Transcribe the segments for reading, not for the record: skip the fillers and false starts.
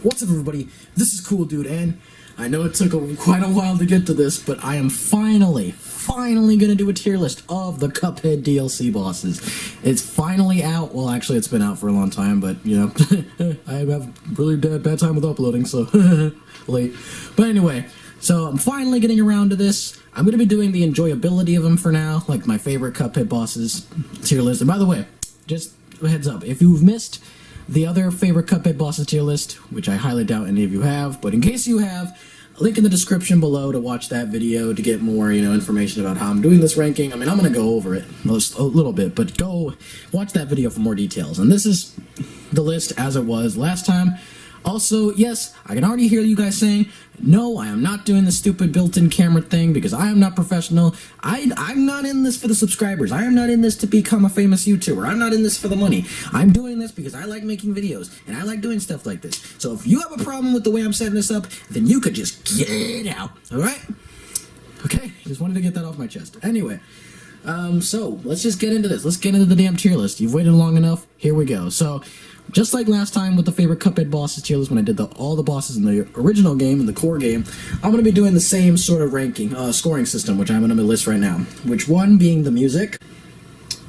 What's up, everybody? This is Cool Dude, and I know it took quite a while to get to this, but I am finally gonna do a tier list of the Cuphead DLC bosses. It's finally out. Well, actually, it's been out for a long time, but, you know, I have really bad time with uploading, so late. But anyway, so I'm finally getting around to this. I'm gonna be doing the enjoyability of them for now, like my favorite Cuphead bosses tier list. And by the way, just a heads up, if you've missed the other favorite Cuphead bosses tier list, which I highly doubt any of you have, but in case you have, a link in the description below to watch that video to get more, information about how I'm doing this ranking. I mean, I'm going to go over it a little bit, but go watch that video for more details. And this is the list as it was last time. Also, yes, I can already hear you guys saying, no, I am not doing the stupid built-in camera thing because I am not professional. I'm not in this for the subscribers. I am not in this to become a famous YouTuber. I'm not in this for the money. I'm doing this because I like making videos, and I like doing stuff like this. So if you have a problem with the way I'm setting this up, then you could just get out, alright? Okay, just wanted to get that off my chest. Anyway, so let's just get into this. Let's get into the damn tier list. You've waited long enough. Here we go. So, just like last time with the favorite Cuphead bosses tier list when I did all the bosses in the original game, in the core game, I'm going to be doing the same sort of ranking, scoring system, which I'm going to list right now. Which one being the music,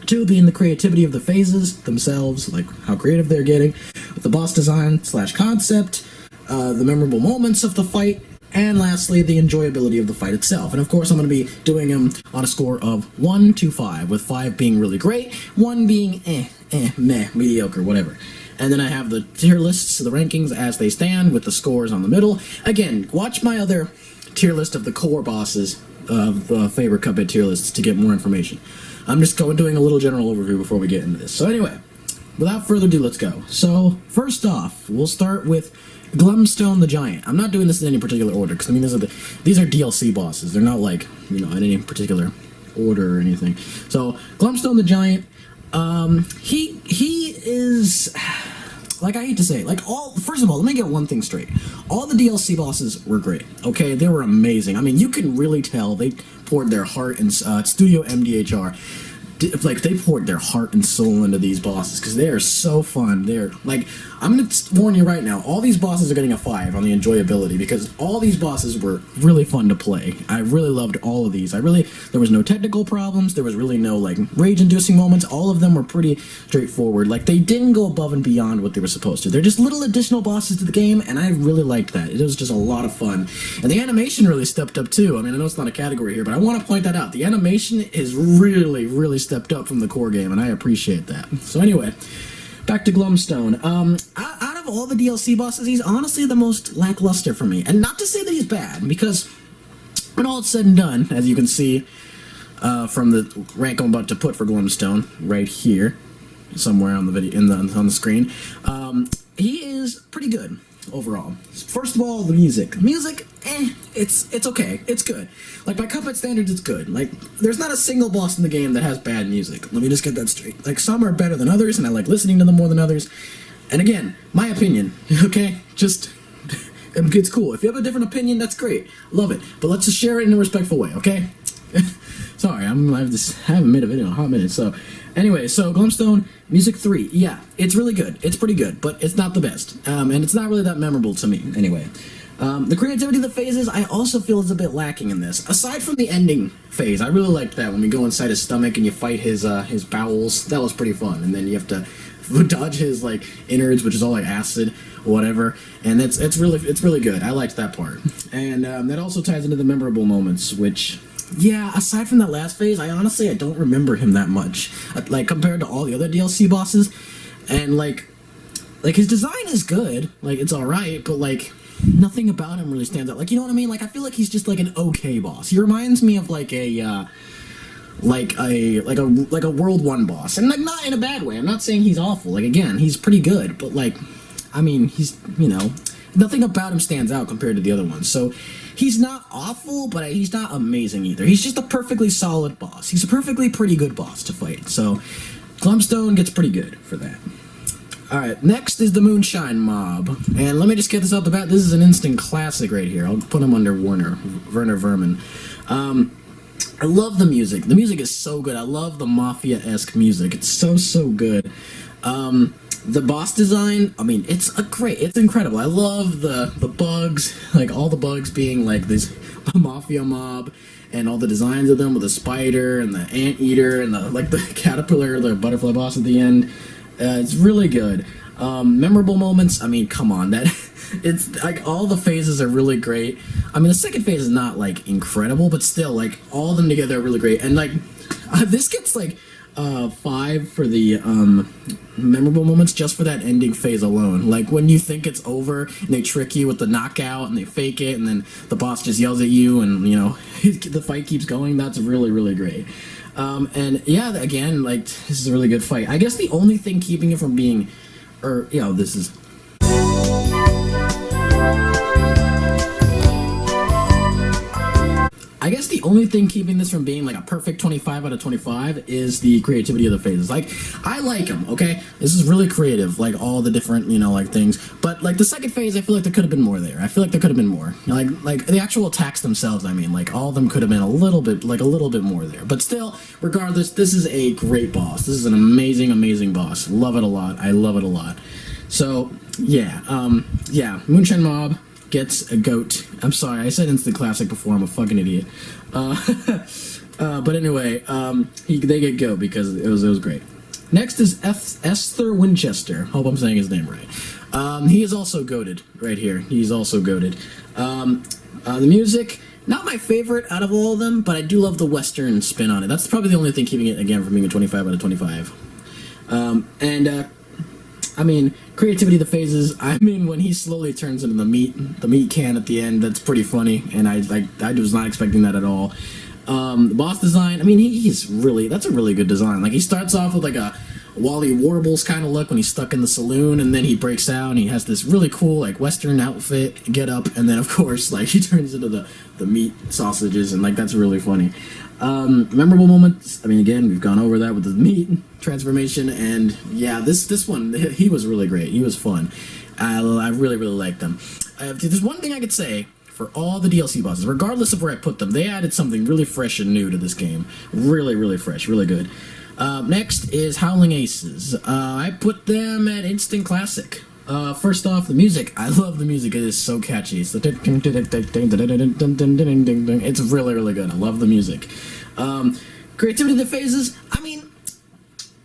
2 being the creativity of the phases themselves, like how creative they're getting, the boss design / concept, the memorable moments of the fight, and lastly, the enjoyability of the fight itself. And of course, I'm going to be doing them on a score of 1 to 5, with 5 being really great, 1 being meh, mediocre, whatever. And then I have the tier lists, the rankings as they stand, with the scores on the middle. Again, watch my other tier list of the core bosses of the favorite Cuphead tier lists to get more information. I'm just doing a little general overview before we get into this. So anyway, without further ado, let's go. So, first off, we'll start with Glumstone the Giant. I'm not doing this in any particular order, because I mean, these are DLC bosses. They're not like, in any particular order or anything. So, Glumstone the Giant, he is, like, I hate to say it, first of all, let me get one thing straight. All the DLC bosses were great, okay? They were amazing. I mean, you can really tell they poured their heart in, Studio MDHR. They poured their heart and soul into these bosses, because they are so fun. They're, I'm going to warn you right now, all these bosses are getting a 5 on the enjoyability, because all these bosses were really fun to play. I really loved all of these. There was no technical problems, there was really no, rage-inducing moments. All of them were pretty straightforward. They didn't go above and beyond what they were supposed to. They're just little additional bosses to the game, and I really liked that. It was just a lot of fun. And the animation really stepped up, too. I mean, I know it's not a category here, but I want to point that out. The animation is really stepped up from the core game, and I appreciate that. So anyway, back to Glumstone. Out of all the DLC bosses, he's honestly the most lackluster for me. And not to say that he's bad, because when all it's said and done, as you can see from the rank I'm about to put for Glumstone, right here, somewhere on the video, on the screen, he is pretty good overall. First of all, the music. Music, it's okay. It's good. By Cuphead standards, it's good. There's not a single boss in the game that has bad music. Let me just get that straight. Some are better than others, and I like listening to them more than others. And again, my opinion, okay? Just, it's cool. If you have a different opinion, that's great. Love it. But let's just share it in a respectful way, okay? Sorry, I haven't made a video in a hot minute, so... Anyway, so Glumstone, Music 3, yeah, it's really good. It's pretty good, but it's not the best. And it's not really that memorable to me, anyway. The creativity of the phases, I also feel is a bit lacking in this. Aside from the ending phase, I really liked that when we go inside his stomach and you fight his bowels. That was pretty fun. And then you have to dodge his, innards, which is all, acid, whatever. And it's really good. I liked that part. And that also ties into the memorable moments, which... Yeah, aside from that last phase, I don't remember him that much. Compared to all the other DLC bosses. And, his design is good. It's alright, but, nothing about him really stands out. You know what I mean? I feel like he's just, an okay boss. He reminds me of, a World 1 boss. And, not in a bad way. I'm not saying he's awful. Again, he's pretty good. But, I mean, he's, nothing about him stands out compared to the other ones. So... He's not awful, but he's not amazing either. He's just a perfectly solid boss. He's a perfectly pretty good boss to fight. So, Glumstone gets pretty good for that. Alright, next is the Moonshine Mob. And let me just get this out the bat. This is an instant classic right here. I'll put him under Werner Vermin. I love the music. The music is so good. I love the Mafia-esque music. It's so good. The boss design, I mean, it's incredible. I love the bugs, like all the bugs being like this mafia mob, and all the designs of them with the spider and the anteater and the caterpillar, the butterfly boss at the end. It's really good. Memorable moments, I mean, come on, that it's like all the phases are really great. I mean, the second phase is not like incredible, but still, like all of them together are really great. And like this gets like 5 for the memorable moments just for that ending phase alone. Like when you think it's over and they trick you with the knockout and they fake it, and then the boss just yells at you, and you know the fight keeps going. That's really, really great. And yeah, again, like this is a really good fight. I guess the only thing keeping it from being, or you know, this is. I guess the only thing keeping this from being like a perfect 25 out of 25 is the creativity of the phases. Like, I like them, okay? This is really creative, like all the different, you know, like things. But like the second phase, I feel like there could have been more there. I feel like there could have been more. Like the actual attacks themselves, I mean, like all of them could have been a little bit more there. But still, regardless, this is a great boss. This is an amazing, amazing boss. Love it a lot. I love it a lot. So, yeah, Moonshine Mob gets a goat. I'm sorry, I said instant classic before. I'm a fucking idiot. But anyway, they get goat because it was great. Next is Esther Winchester. Hope I'm saying his name right. He is also goated right here. He's also goated. The music, not my favorite out of all of them, but I do love the Western spin on it. That's probably the only thing keeping it again from being a 25 out of 25. I mean, creativity of the phases. I mean, when he slowly turns into the meat can at the end, that's pretty funny, and I was not expecting that at all. The boss design, I mean, that's a really good design. Like, he starts off with like a Wally Warbles kind of look when he's stuck in the saloon, and then he breaks out and he has this really cool like Western outfit, get up, and then of course like he turns into the meat sausages, and like that's really funny. Memorable moments, I mean, again, we've gone over that with the meat transformation, and yeah, this one, he was really great. He was fun. I really, really liked them. There's one thing I could say for all the DLC bosses, regardless of where I put them, they added something really fresh and new to this game. Really, really fresh, really good. Next is Howling Aces. I put them at Instant Classic. First off, the music. I love the music. It is so catchy. It's really, really good. I love the music. Creativity of the phases. I mean,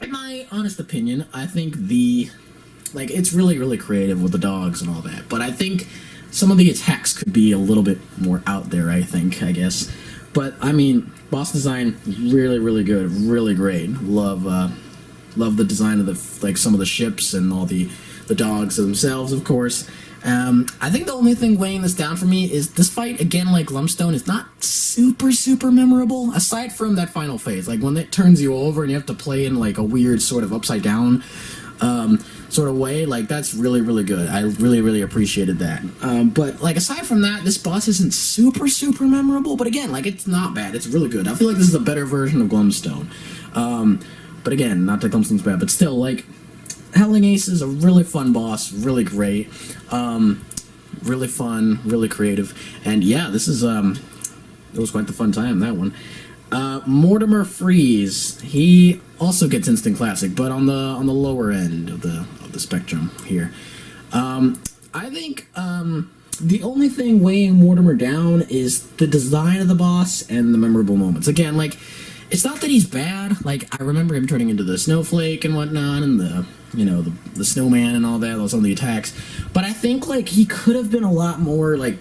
in my honest opinion, I think it's really, really creative with the dogs and all that. But I think some of the attacks could be a little bit more out there, I guess. But, I mean, boss design, really, really good. Really great. Love the design of some of the ships and all the dogs themselves, of course. I think the only thing weighing this down for me is this fight, again, like Glumstone, is not super, super memorable, aside from that final phase. Like, when it turns you over and you have to play in, like, a weird sort of upside-down sort of way, like, that's really, really good. I really, really appreciated that. But, like, aside from that, this boss isn't super, super memorable, but again, like, it's not bad. It's really good. I feel like this is a better version of Glumstone. But again, not that Glumstone's bad, but still, like, Howling Ace is a really fun boss, really great, really fun, really creative, and yeah, this is, it was quite the fun time, that one. Mortimer Freeze, he also gets Instant Classic, but on the lower end of the spectrum here. I think, the only thing weighing Mortimer down is the design of the boss and the memorable moments. Again, like, it's not that he's bad. Like, I remember him turning into the snowflake and whatnot, and the snowman and all that, some of the attacks. But I think, like, he could have been a lot more, like,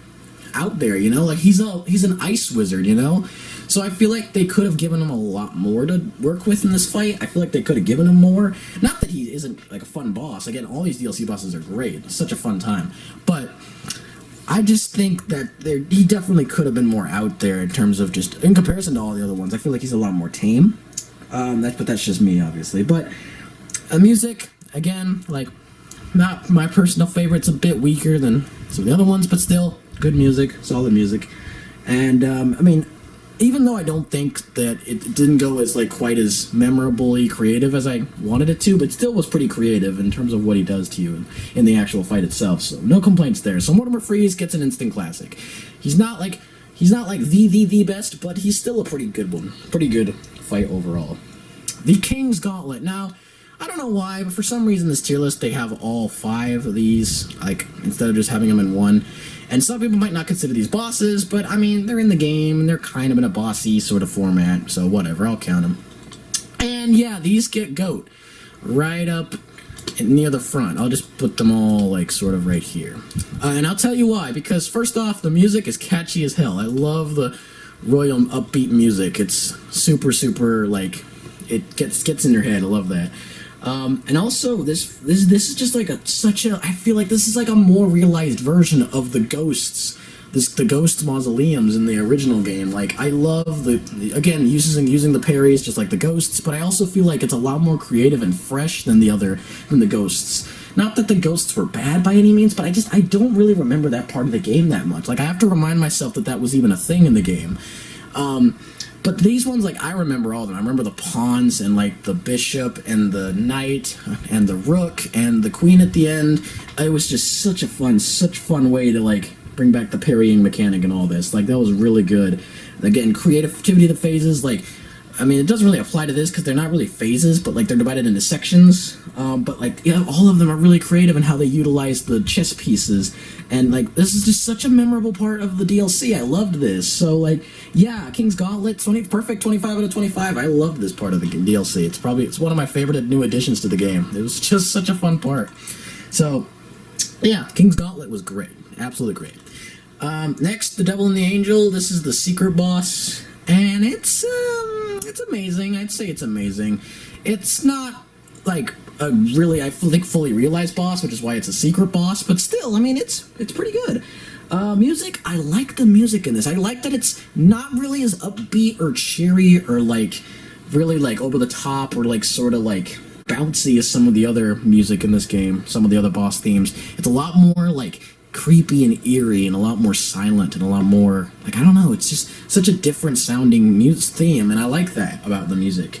out there, you know? Like, he's an ice wizard, you know? So I feel like they could have given him a lot more to work with in this fight. I feel like they could have given him more. Not that he isn't, like, a fun boss. Again, all these DLC bosses are great. It's such a fun time. But I just think that he definitely could have been more out there in terms of just, in comparison to all the other ones. I feel like he's a lot more tame. But that's just me, obviously. But music, again, like, not my personal favorite. It's a bit weaker than some of the other ones, but still, good music, solid music. And, I mean, even though I don't think that it didn't go as, like, quite as memorably creative as I wanted it to, but still was pretty creative in terms of what he does to you in the actual fight itself. So no complaints there. So Mortimer Freeze gets an Instant Classic. He's not like the best, but he's still a pretty good one. Pretty good fight overall. The King's Gauntlet. Now, I don't know why, but for some reason this tier list, they have all 5 of these, like, instead of just having them in one. And some people might not consider these bosses, but, I mean, they're in the game, and they're kind of in a bossy sort of format, so whatever, I'll count them. And, yeah, these get GOAT right up near the front. I'll just put them all, like, sort of right here. And I'll tell you why, because, first off, the music is catchy as hell. I love the royal upbeat music. It's super, super, like, it gets in your head. I love that. And also, this is just like I feel like this is like a more realized version of the ghosts, the ghost mausoleums in the original game. Like, I love again, using the parries just like the ghosts, but I also feel like it's a lot more creative and fresh than the ghosts. Not that the ghosts were bad by any means, but I don't really remember that part of the game that much. Like, I have to remind myself that was even a thing in the game. But these ones, like, I remember all of them. I remember the pawns and, like, the bishop and the knight and the rook and the queen at the end. It was just such fun way to, like, bring back the parrying mechanic and all this. Like, that was really good. Again, creativity of the phases, like, I mean, it doesn't really apply to this because they're not really phases, but, like, they're divided into sections. But, like, yeah, all of them are really creative in how they utilize the chess pieces. And, like, this is just such a memorable part of the DLC. I loved this. So, like, yeah, King's Gauntlet, perfect 25 out of 25. I loved this part of the DLC. It's one of my favorite new additions to the game. It was just such a fun part. So, yeah, King's Gauntlet was great. Absolutely great. Next, the Devil and the Angel. This is the secret boss. And it's amazing. I'd say it's amazing. It's not, like, a really, I think, fully realized boss, which is why it's a secret boss, but still, I mean, it's pretty good. Music, I like the music in this. I like that it's not really as upbeat or cheery or, like, really, like, over the top or, like, sort of, like, bouncy as some of the other music in this game, some of the other boss themes. It's a lot more, like, creepy and eerie and a lot more silent and a lot more, like, I don't know, it's just such a different sounding theme, and I like that about the music.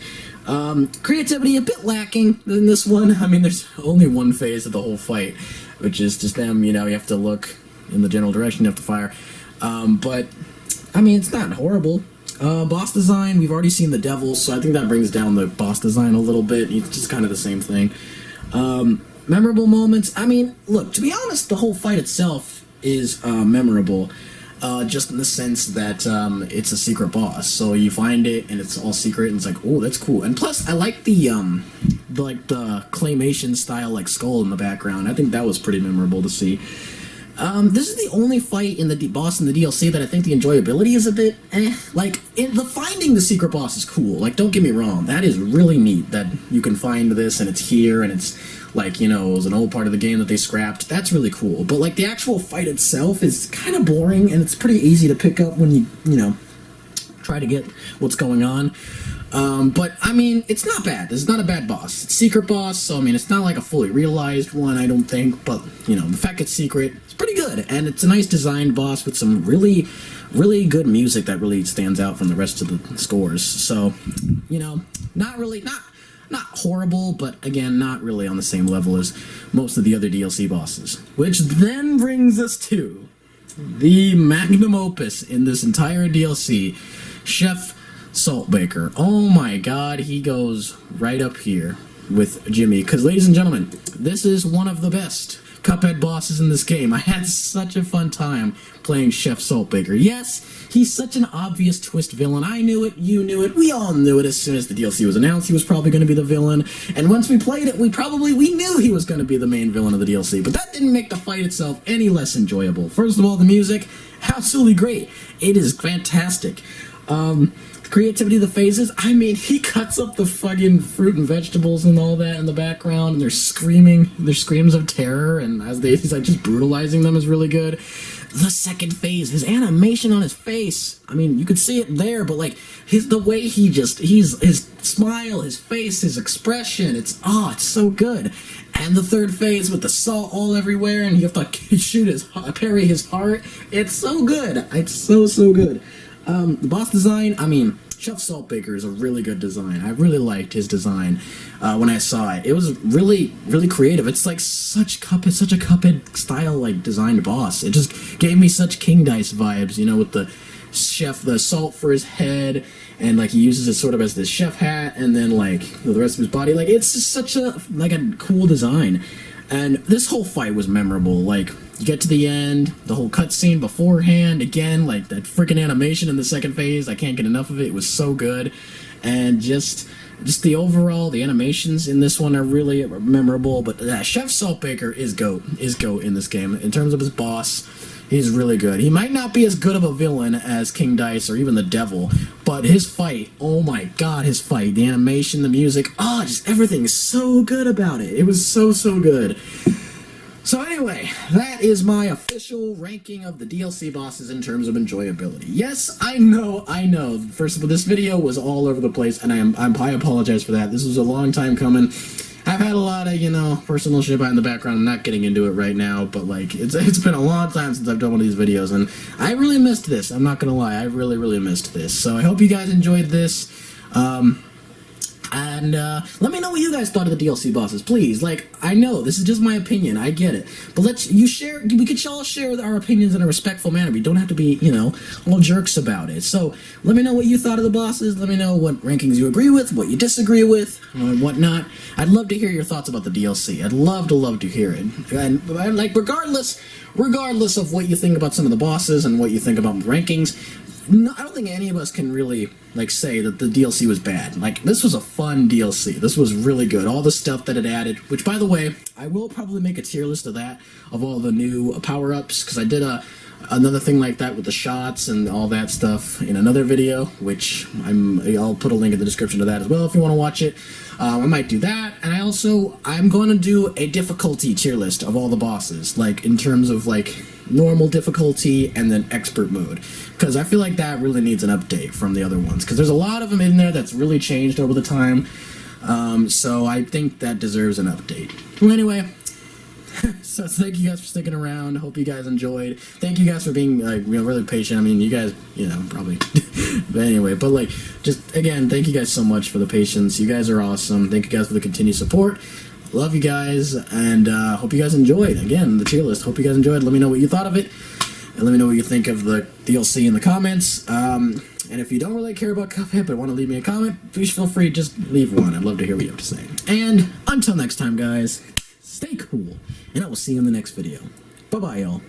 Creativity a bit lacking in this one. I mean, there's only one phase of the whole fight, which is just them, you have to look in the general direction, you have to fire. But, I mean, it's not horrible. Boss design, we've already seen the devil, so I think that brings down the boss design a little bit. It's just kind of the same thing. Memorable moments, I mean, look, to be honest, the whole fight itself is memorable. Just in the sense that it's a secret boss, so you find it and it's all secret, and it's like, oh, that's cool. And plus, I like the claymation style, like, skull in the background. I think that was pretty memorable to see. This is the only fight in the boss in the DLC that I think the enjoyability is a bit Like, finding the secret boss is cool. Like, don't get me wrong, that is really neat that you can find this and it's here and it's, like, it was an old part of the game that they scrapped. That's really cool. But, like, the actual fight itself is kind of boring, and it's pretty easy to pick up when you try to get what's going on. But, I mean, it's not bad. This is not a bad boss. It's a secret boss, so, I mean, it's not like a fully realized one, I don't think. But, the fact it's secret, it's pretty good. And it's a nice designed boss with some really, really good music that really stands out from the rest of the scores. So, not horrible, but again, not really on the same level as most of the other DLC bosses. Which then brings us to the magnum opus in this entire DLC, Chef Saltbaker. Oh my god, he goes right up here with Jimmy. Because, ladies and gentlemen, this is one of the best Cuphead bosses in this game. I had such a fun time playing Chef Saltbaker. Yes, he's such an obvious twist villain. I knew it, you knew it, we all knew it as soon as the DLC was announced. He was probably going to be the villain, and once we played it, we knew he was going to be the main villain of the DLC, but that didn't make the fight itself any less enjoyable. First of all, the music, absolutely great. It is fantastic. Creativity of the phases, I mean, he cuts up the fucking fruit and vegetables and all that in the background, and they're screaming, their screams of terror, and he's like just brutalizing them is really good. The second phase, his animation on his face, I mean, you could see it there, but like, the way his smile, his face, his expression, it's so good. And the third phase with the salt all everywhere, and you have to parry his heart, it's so good. It's so good. The boss design, I mean, Chef Saltbaker is a really good design. I really liked his design when I saw it. It was really, really creative. It's like such a Cuphead style, like, designed boss. It just gave me such King Dice vibes, with chef the salt for his head, and like he uses it sort of as this chef hat, and then like the rest of his body. Like it's just such a cool design. And this whole fight was memorable. Like, you get to the end, the whole cutscene beforehand, again, like that freaking animation in the second phase, I can't get enough of it. It was so good. And just the overall, the animations in this one are really memorable. But Chef Saltbaker is GOAT in this game. In terms of his boss, he's really good. He might not be as good of a villain as King Dice or even the Devil, but his fight, oh my god, his fight, the animation, the music, just everything is so good about it. It was so good. So anyway, that is my official ranking of the DLC bosses in terms of enjoyability. Yes, I know. First of all, this video was all over the place, and I apologize for that. This was a long time coming. I've had a lot of, personal shit in the background. I'm not getting into it right now, but, like, it's been a long time since I've done one of these videos, and I really missed this. I'm not gonna lie. I really missed this. So I hope you guys enjoyed this. And let me know what you guys thought of the DLC bosses, please. Like, I know this is just my opinion, I get it, but we could all share our opinions in a respectful manner. We don't have to be, all jerks about it. So let me know what you thought of the bosses. Let me know what rankings you agree with, what you disagree with, and whatnot. I'd love to hear your thoughts about the DLC. I'd love to hear it. And like, regardless of what you think about some of the bosses and what you think about rankings, no, I don't think any of us can really, say that the DLC was bad. Like, this was a fun DLC. This was really good. All the stuff that it added, which, by the way, I will probably make a tier list of that, of all the new power-ups, because I did another thing like that with the shots and all that stuff in another video, which I'll put a link in the description to that as well if you want to watch it. I might do that, and I'm going to do a difficulty tier list of all the bosses, like, in terms of, normal difficulty and then expert mode, because I feel like that really needs an update from the other ones, because there's a lot of them in there that's really changed over the time, so I think that deserves an update. Well, anyway, so thank you guys for sticking around. Hope you guys enjoyed. Thank you guys for being really patient. I mean, you guys, probably. But anyway, just again, thank you guys so much for the patience. You guys are awesome. Thank you guys for the continued support. Love you guys, and hope you guys enjoyed. Again, the tier list. Hope you guys enjoyed. Let me know what you thought of it, and let me know what you think of the DLC in the comments. And if you don't really care about Cuphead but want to leave me a comment, please feel free, just leave one. I'd love to hear what you have to say. And until next time, guys, stay cool, and I will see you in the next video. Bye-bye, y'all.